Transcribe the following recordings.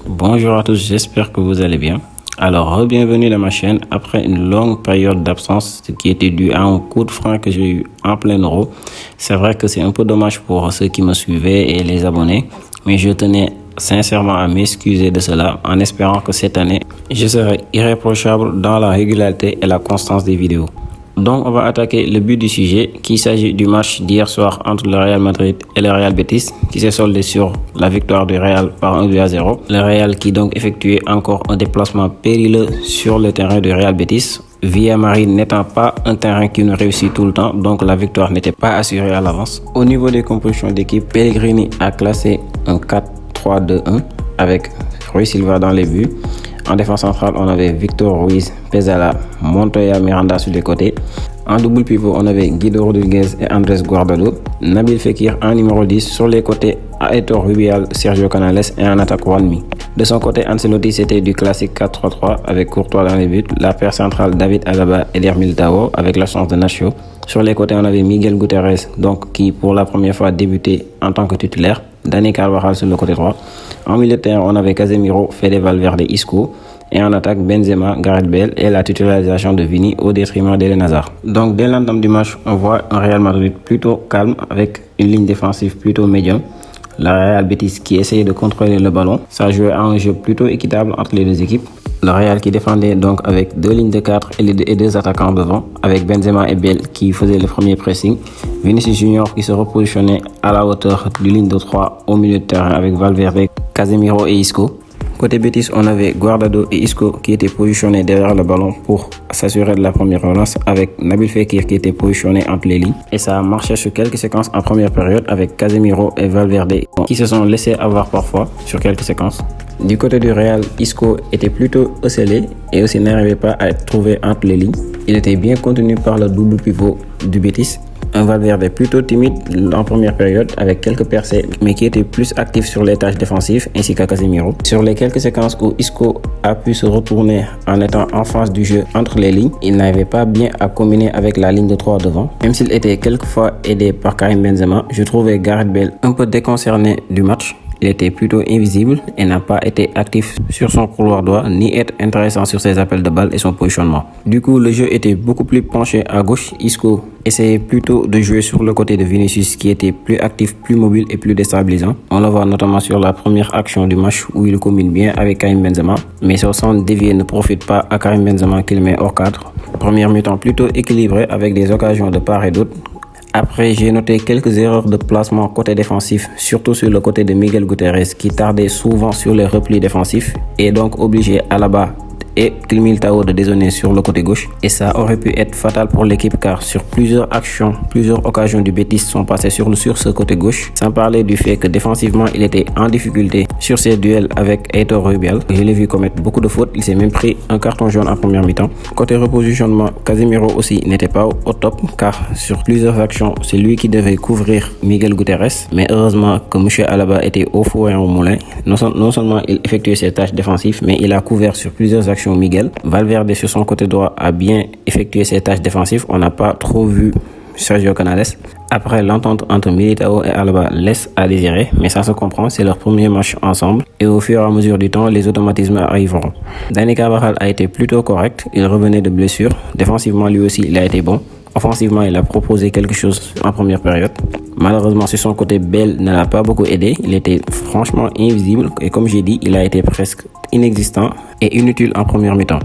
Bonjour à tous, j'espère que vous allez bien. Alors, bienvenue dans ma chaîne après une longue période d'absence qui était due à un coup de frein que j'ai eu en plein euro. C'est vrai que c'est un peu dommage pour ceux qui me suivaient et les abonnés, mais je tenais sincèrement à m'excuser de cela en espérant que cette année, je serai irréprochable dans la régularité et la constance des vidéos. Donc, on va attaquer le but du sujet, qui s'agit du match d'hier soir entre le Real Madrid et le Real Betis, qui s'est soldé sur la victoire du Real par 1-0. Le Real qui donc effectuait encore un déplacement périlleux sur le terrain du Real Betis. Villamarín n'étant pas un terrain qui nous réussit tout le temps, donc la victoire n'était pas assurée à l'avance. Au niveau des compositions d'équipe, Pellegrini a classé un 4-3-2-1 avec Rui Silva dans les buts. En défense centrale, on avait Victor Ruiz, Pezzala, Montoya, Miranda sur les côtés. En double pivot, on avait Guido Rodriguez et Andrés Guardado. Nabil Fekir en numéro 10. Sur les côtés, Aitor Rubial, Sergio Canales et en attaque Juanmi. De son côté, Ancelotti, c'était du classique 4-3-3 avec Courtois dans les buts. La paire centrale, David Alaba et Eder Militao avec la chance de Nacho. Sur les côtés, on avait Miguel Gutiérrez, donc qui pour la première fois débuté en tant que titulaire. Dani Carvajal sur le côté droit. En milieu de terrain, on avait Casemiro, Fede Valverde, Isco. Et en attaque, Benzema, Gareth Bale et la titularisation de Vini au détriment d'Eden Hazard. Donc dès l'entame du match, on voit un Real Madrid plutôt calme avec une ligne défensive plutôt médium. Le Real Betis qui essayait de contrôler le ballon. Ça jouait à un jeu plutôt équitable entre les deux équipes. Le Real qui défendait donc avec deux lignes de 4 et deux attaquants devant, avec Benzema et Bale qui faisaient le premier pressing. Vinicius Junior qui se repositionnait à la hauteur du ligne de 3 au milieu de terrain avec Valverde, Casemiro et Isco. Côté Betis, on avait Guardado et Isco qui étaient positionnés derrière le ballon pour s'assurer de la première relance, avec Nabil Fekir qui était positionné entre les lignes. Et ça a marché sur quelques séquences en première période avec Casemiro et Valverde qui se sont laissés avoir parfois sur quelques séquences. Du côté du Real, Isco était plutôt ocellé et aussi n'arrivait pas à être trouvé entre les lignes. Il était bien contenu par le double pivot du Betis. Un Valverde plutôt timide en première période avec quelques percées, mais qui était plus actif sur les tâches défensives ainsi qu'à Casemiro. Sur les quelques séquences où Isco a pu se retourner en étant en face du jeu entre les lignes, il n'arrivait pas bien à combiner avec la ligne de 3 devant. Même s'il était quelquefois aidé par Karim Benzema, je trouvais Gareth Bale un peu déconcerné du match. Il était plutôt invisible et n'a pas été actif sur son couloir droit ni être intéressant sur ses appels de balle et son positionnement. Du coup, le jeu était beaucoup plus penché à gauche. Isco essayait plutôt de jouer sur le côté de Vinicius qui était plus actif, plus mobile et plus déstabilisant. On le voit notamment sur la première action du match où il combine bien avec Karim Benzema, mais son centre dévié ne profite pas à Karim Benzema qui le met hors cadre. Première mi-temps plutôt équilibrée avec des occasions de part et d'autre. Après, j'ai noté quelques erreurs de placement côté défensif, surtout sur le côté de Miguel Gutiérrez qui tardait souvent sur les replis défensifs et donc obligé Alaba et Militao de dézonner sur le côté gauche. Et ça aurait pu être fatal pour l'équipe car sur plusieurs actions, plusieurs occasions du Betis sont passées sur ce côté gauche. Sans parler du fait que défensivement, il était en difficulté sur ses duels avec Aitor Rubial. Je l'ai vu commettre beaucoup de fautes, il s'est même pris un carton jaune en première mi-temps. Côté repositionnement, Casemiro aussi n'était pas au top car sur plusieurs actions, c'est lui qui devait couvrir Miguel Gutiérrez. Mais heureusement que M. Alaba était au four et au moulin. Non seulement il effectuait ses tâches défensives, mais il a couvert sur plusieurs actions Miguel. Valverde sur son côté droit a bien effectué ses tâches défensives. On n'a pas trop vu Sergio Canales. Après, l'entente entre Militao et Alaba laisse à désirer, mais ça se comprend, c'est leur premier match ensemble et au fur et à mesure du temps, les automatismes arriveront. Dani Carvajal a été plutôt correct, il revenait de blessure. Défensivement, lui aussi, il a été bon. Offensivement, il a proposé quelque chose en première période. Malheureusement, sur son côté, Bale ne l'a pas beaucoup aidé. Il était franchement invisible et comme j'ai dit, il a été presque inexistant et inutile en première mi-temps.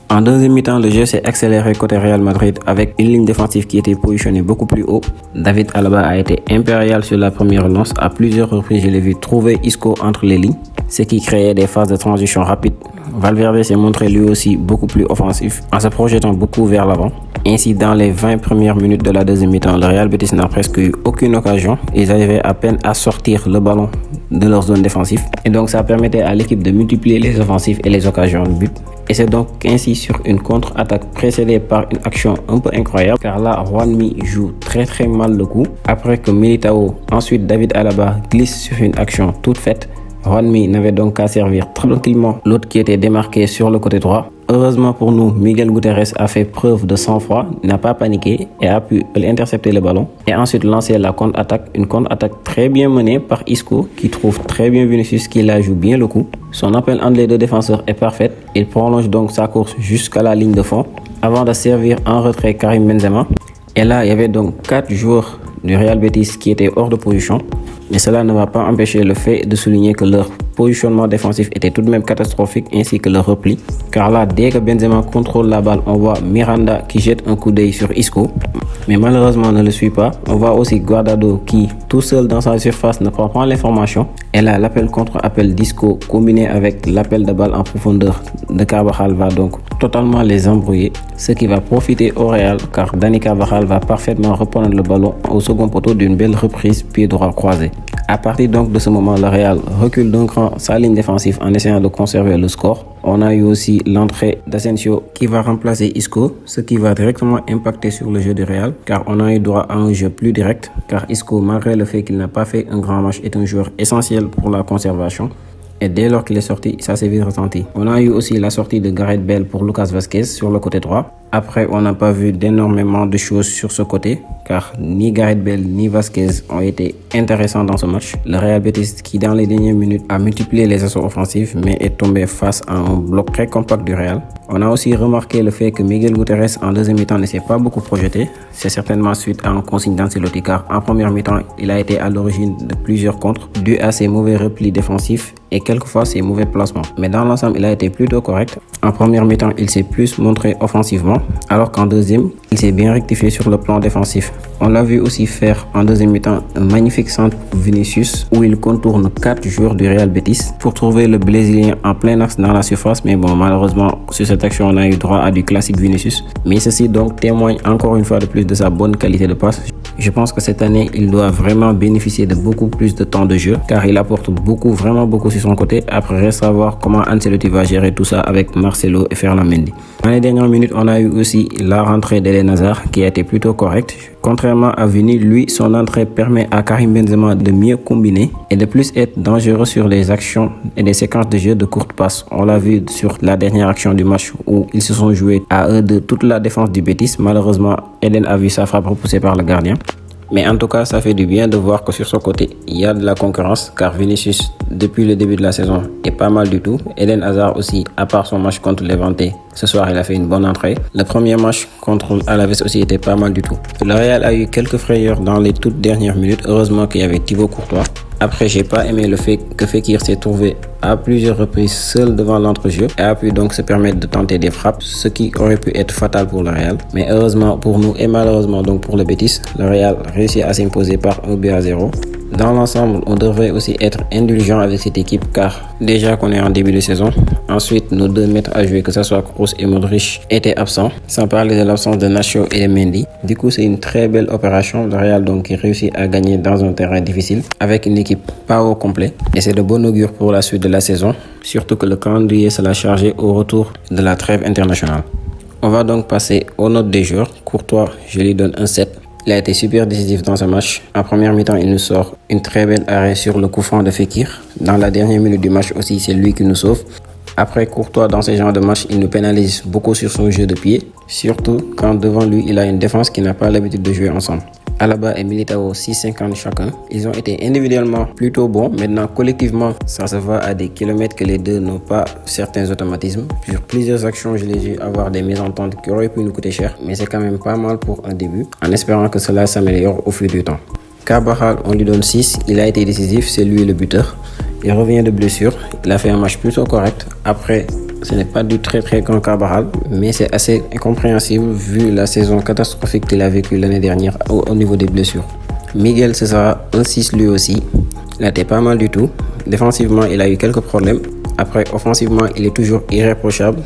En deuxième mi-temps, le jeu s'est accéléré côté Real Madrid avec une ligne défensive qui était positionnée beaucoup plus haut. David Alaba a été impérial sur la première relance. À plusieurs reprises, je l'ai vu trouver Isco entre les lignes, ce qui créait des phases de transition rapides. Valverde s'est montré lui aussi beaucoup plus offensif en se projetant beaucoup vers l'avant. Ainsi, dans les 20 premières minutes de la deuxième mi-temps, le Real Betis n'a presque eu aucune occasion. Ils arrivaient à peine à sortir le ballon de leur zone défensive. Et donc, ça permettait à l'équipe de multiplier les offensives et les occasions de but. Et c'est donc ainsi sur une contre-attaque précédée par une action un peu incroyable car là, Juanmi joue très mal le coup. Après que Militao, ensuite David Alaba glisse sur une action toute faite, Juanmi n'avait donc qu'à servir tranquillement l'autre qui était démarqué sur le côté droit. Heureusement pour nous, Miguel Gutiérrez a fait preuve de sang-froid, n'a pas paniqué et a pu intercepter le ballon et ensuite lancer la contre-attaque. Une contre-attaque très bien menée par Isco qui trouve très bien Vinicius qui la joue bien le coup. Son appel entre les deux défenseurs est parfait. Il prolonge donc sa course jusqu'à la ligne de fond avant de servir en retrait Karim Benzema. Et là, il y avait donc 4 joueurs du Real Betis qui étaient hors de position. Mais cela ne va pas empêcher le fait de souligner que leur positionnement défensif était tout de même catastrophique ainsi que le repli. Car là, dès que Benzema contrôle la balle, on voit Miranda qui jette un coup d'œil sur Isco. Mais malheureusement ne le suit pas. On voit aussi Guardado qui, tout seul dans sa surface, ne prend pas l'information. Et là, l'appel contre appel d'Isco combiné avec l'appel de balle en profondeur de Carvajal va donc totalement les embrouiller. Ce qui va profiter au Real car Dani Carvajal va parfaitement reprendre le ballon au second poteau d'une belle reprise pied droit croisé. À partir donc de ce moment, le Real recule d'un cran sa ligne défensive en essayant de conserver le score. On a eu aussi l'entrée d'Asensio qui va remplacer Isco, ce qui va directement impacter sur le jeu du Real car on a eu droit à un jeu plus direct car Isco, malgré le fait qu'il n'a pas fait un grand match, est un joueur essentiel pour la conservation. Et dès lors qu'il est sorti, ça s'est vite ressenti. On a eu aussi la sortie de Gareth Bale pour Lucas Vazquez sur le côté droit. Après, on n'a pas vu d'énormément de choses sur ce côté, car ni Gareth Bale ni Vazquez ont été intéressants dans ce match. Le Real Betis, qui dans les dernières minutes a multiplié les assauts offensifs, mais est tombé face à un bloc très compact du Real. On a aussi remarqué le fait que Miguel Gutiérrez en deuxième mi-temps ne s'est pas beaucoup projeté. C'est certainement suite à un consigne d'Ancelotti, car en première mi-temps, il a été à l'origine de plusieurs contres, dû à ses mauvais replis défensifs et quelquefois ses mauvais placements. Mais dans l'ensemble, il a été plutôt correct. En première mi-temps, il s'est plus montré offensivement, alors qu'en deuxième, il s'est bien rectifié sur le plan défensif. On l'a vu aussi faire en deuxième mi-temps un magnifique centre pour Vinicius où il contourne 4 joueurs du Real Betis pour trouver le Brésilien en plein axe dans la surface. Mais bon, malheureusement, sur cette action, on a eu droit à du classique Vinicius. Mais ceci donc témoigne encore une fois de plus de sa bonne qualité de passe. Je pense que cette année, il doit vraiment bénéficier de beaucoup plus de temps de jeu car il apporte vraiment beaucoup sur son côté. Après, reste à voir comment Ancelotti va gérer tout ça avec Marcelo et Ferland Mendy. Dans les dernières minutes, on a eu aussi la rentrée d'Eden Hazard qui a été plutôt correcte. Contrairement à Vini, lui, son entrée permet à Karim Benzema de mieux combiner et de plus être dangereux sur les actions et des séquences de jeu de courte passe. On l'a vu sur la dernière action du match où ils se sont joués à eux de toute la défense du Betis. Malheureusement, Eden a vu sa frappe repoussée par le gardien. Mais en tout cas, ça fait du bien de voir que sur son côté, il y a de la concurrence car Vinicius, depuis le début de la saison, est pas mal du tout. Eden Hazard aussi, à part son match contre Levante, ce soir il a fait une bonne entrée. Le premier match contre Alaves aussi était pas mal du tout. Le Real a eu quelques frayeurs dans les toutes dernières minutes. Heureusement qu'il y avait Thibaut Courtois. Après, j'ai pas aimé le fait que Fekir s'est trouvé à plusieurs reprises seul devant l'entrejeu et a pu donc se permettre de tenter des frappes, ce qui aurait pu être fatal pour le Real. Mais heureusement pour nous et malheureusement donc pour le Betis, le Real réussit à s'imposer par 1-0. Dans l'ensemble, on devrait aussi être indulgent avec cette équipe car déjà qu'on est en début de saison, ensuite nos deux maîtres à jouer, que ce soit Kroos et Modric, étaient absents, sans parler de l'absence de Nacho et de Mendy. Du coup, c'est une très belle opération. Le Real donc qui réussit à gagner dans un terrain difficile avec une équipe pas au complet et c'est de bon augure pour la suite de la saison, surtout que le calendrier sera chargé au retour de la trêve internationale. On va donc passer aux notes des joueurs. Courtois, je lui donne un 7. Il a été super décisif dans ce match. En première mi-temps, il nous sort une très belle arrêt sur le coup franc de Fekir. Dans la dernière minute du match aussi, c'est lui qui nous sauve. Après, Courtois, dans ce genre de match, il nous pénalise beaucoup sur son jeu de pied. Surtout quand devant lui, il a une défense qui n'a pas l'habitude de jouer ensemble. Alaba et Militao 6,50 chacun. Ils ont été individuellement plutôt bons. Maintenant, collectivement, ça se voit à des kilomètres que les deux n'ont pas certains automatismes. Sur plusieurs actions, je les ai vu avoir des mésententes qui auraient pu nous coûter cher. Mais c'est quand même pas mal pour un début, en espérant que cela s'améliore au fil du temps. Carvajal, on lui donne 6. Il a été décisif, c'est lui le buteur. Il revient de blessure. Il a fait un match plutôt correct. Après, ce n'est pas du très grand Carvajal, mais c'est assez incompréhensible vu la saison catastrophique qu'il a vécue l'année dernière au niveau des blessures. Miguel, ce sera un 6 lui aussi. Il a été pas mal du tout. Défensivement, il a eu quelques problèmes. Après, offensivement, il est toujours irréprochable.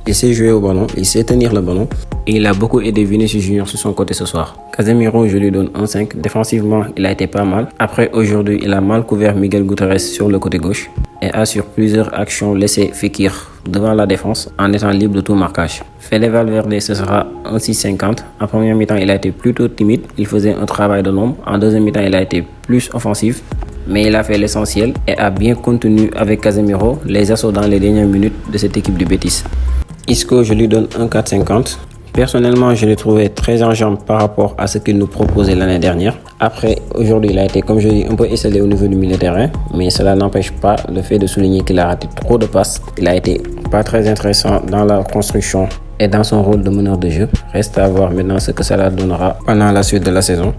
Il sait jouer au ballon, il sait tenir le ballon. Et il a beaucoup aidé Vinicius Junior sur son côté ce soir. Casemiro, je lui donne un 5. Défensivement, il a été pas mal. Après, aujourd'hui, il a mal couvert Miguel Gutiérrez sur le côté gauche et a sur plusieurs actions laissé Fekir devant la défense en étant libre de tout marquage. Fede Valverde, ce sera un 6,50. En première mi-temps, il a été plutôt timide. Il faisait un travail de l'ombre. En deuxième mi-temps, il a été plus offensif. mais il a fait l'essentiel et a bien contenu avec Casemiro les assauts dans les dernières minutes de cette équipe du Betis. Isco, je lui donne un 4,50. Personnellement, je l'ai trouvé très en jambes par rapport à ce qu'il nous proposait l'année dernière. Après, aujourd'hui, il a été, comme je dis, un peu esselé au niveau du milieu de terrain, mais cela n'empêche pas le fait de souligner qu'il a raté trop de passes. Il a été pas très intéressant dans la construction et dans son rôle de meneur de jeu. Reste à voir maintenant ce que cela donnera pendant la suite de la saison.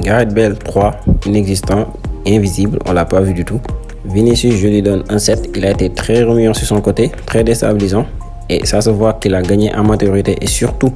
Gareth Bale, 3, inexistant, invisible, on l'a pas vu du tout. Vinicius, je lui donne un 7. Il a été très remuant sur son côté, très déstabilisant. Et ça se voit qu'il a gagné en maturité et surtout,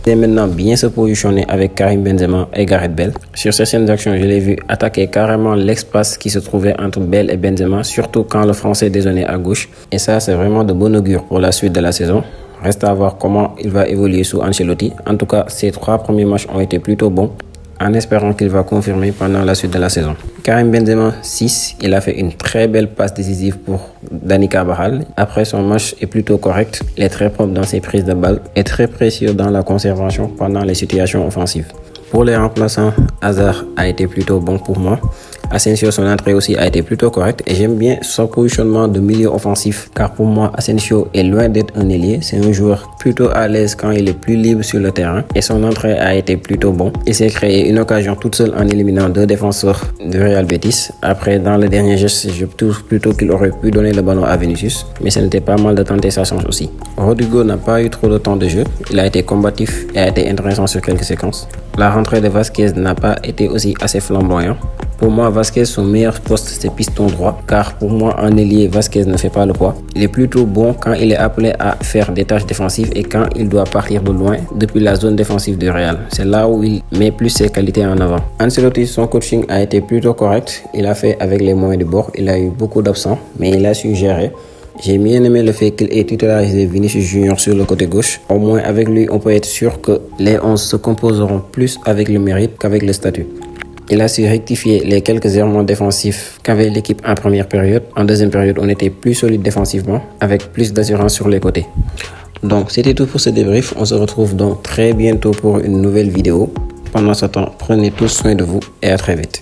il est maintenant bien se positionner avec Karim Benzema et Gareth Bale. Sur certaines actions, je l'ai vu attaquer carrément l'espace qui se trouvait entre Bale et Benzema, surtout quand le Français dézonait à gauche. Et ça, c'est vraiment de bon augure pour la suite de la saison. Reste à voir comment il va évoluer sous Ancelotti. En tout cas, ces 3 premiers matchs ont été plutôt bons, en espérant qu'il va confirmer pendant la suite de la saison. Karim Benzema, 6, il a fait une très belle passe décisive pour Dani Carvajal. Après, son match est plutôt correct, il est très propre dans ses prises de balle et très précieux dans la conservation pendant les situations offensives. Pour les remplaçants, Hazard a été plutôt bon pour moi. Asensio, son entrée aussi a été plutôt correcte et j'aime bien son positionnement de milieu offensif car pour moi Asensio est loin d'être un ailier, c'est un joueur plutôt à l'aise quand il est plus libre sur le terrain et son entrée a été plutôt bon. Il s'est créé une occasion toute seule en éliminant 2 défenseurs du Real Betis. Après, dans le dernier geste, je trouve plutôt qu'il aurait pu donner le ballon à Vinicius, mais ce n'était pas mal de tenter sa chance aussi. Rodrigo n'a pas eu trop de temps de jeu, il a été combatif et a été intéressant sur quelques séquences. La rentrée de Vasquez n'a pas été aussi assez flamboyant. Pour moi, Vasquez, son meilleur poste, c'est piston droit, car pour moi, en ailier, Vasquez ne fait pas le poids. Il est plutôt bon quand il est appelé à faire des tâches défensives et quand il doit partir de loin depuis la zone défensive du Real. C'est là où il met plus ses qualités en avant. Ancelotti, son coaching a été plutôt correct. Il a fait avec les moyens du bord. Il a eu beaucoup d'absents, mais il a su gérer. J'ai bien aimé le fait qu'il ait titularisé Vinicius Junior sur le côté gauche. Au moins, avec lui, on peut être sûr que les 11 se composeront plus avec le mérite qu'avec le statut. Il a su rectifier les quelques errements défensifs qu'avait l'équipe en première période. En deuxième période, on était plus solide défensivement, avec plus d'assurance sur les côtés. Donc, c'était tout pour ce débrief. On se retrouve donc très bientôt pour une nouvelle vidéo. Pendant ce temps, prenez tous soin de vous et à très vite.